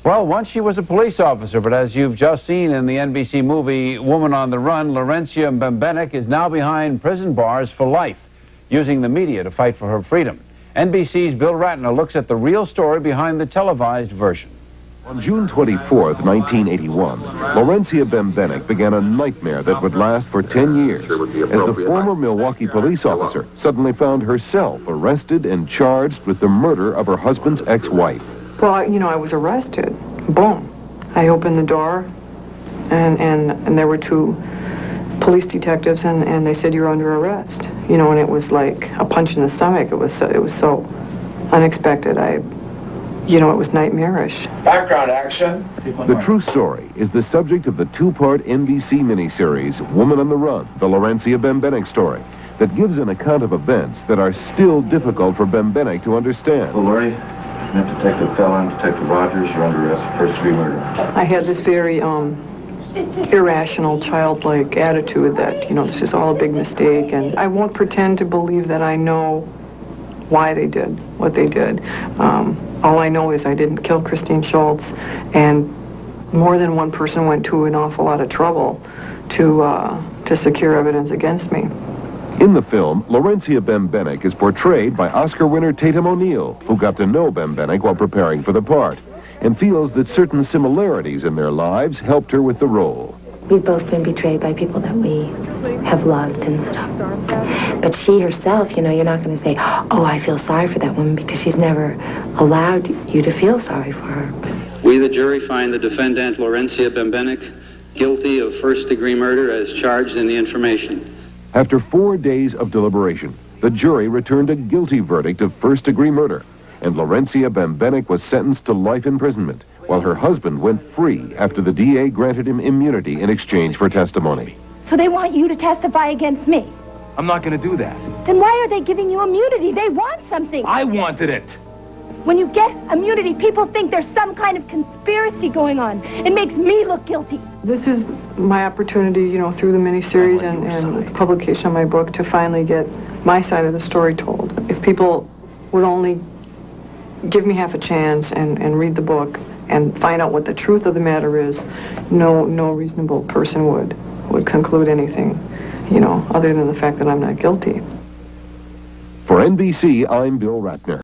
Well, once she was a police officer, but as you've just seen in the NBC movie Woman on the Run, Lawrencia Bembenek is now behind prison bars for life, using the media to fight for her freedom. NBC's Bill Ratner looks at the real story behind the televised version. On June 24, 1981, Lawrencia Bembenek began a nightmare that would last for 10 years, as the former Milwaukee police officer suddenly found herself arrested and charged with the murder of her husband's ex-wife. Well, I was arrested. Boom. I opened the door, and there were two police detectives, and they said, "You're under arrest." And it was like a punch in the stomach. It was so unexpected. It was nightmarish. Background action. The true story is the subject of the two-part NBC miniseries, Woman on the Run, the Lawrencia Bembenek Story, that gives an account of events that are still difficult for Bembenek to understand. Well, Laurie, Detective Fallon, Detective Rogers, you're under arrest for first-degree murder. I had this very irrational, childlike attitude that, this is all a big mistake, and I won't pretend to believe that I know why they did what they did. All I know is I didn't kill Christine Schultz, and more than one person went to an awful lot of trouble to secure evidence against me. In the film, Lawrencia Bembenek is portrayed by Oscar winner Tatum, who got to know Bembenek while preparing for the part, and feels that certain similarities in their lives helped her with the role. We've both been betrayed by people that we have loved and stuff. But she herself, you're not going to say, "Oh, I feel sorry for that woman," because she's never allowed you to feel sorry for her. We, the jury, find the defendant, Lawrencia Bembenek, guilty of first-degree murder as charged in the information. After 4 days of deliberation, the jury returned a guilty verdict of first-degree murder, and Lawrencia Bembenek was sentenced to life imprisonment, while her husband went free after the DA granted him immunity in exchange for testimony. So they want you to testify against me? I'm not going to do that. Then why are they giving you immunity? They want something. I wanted it. When you get immunity, people think there's some kind of conspiracy going on. It makes me look guilty. This is my opportunity, through the miniseries and the publication of my book to finally get my side of the story told. If people would only give me half a chance and read the book and find out what the truth of the matter is, no reasonable person would conclude anything, other than the fact that I'm not guilty. For NBC, I'm Bill Ratner.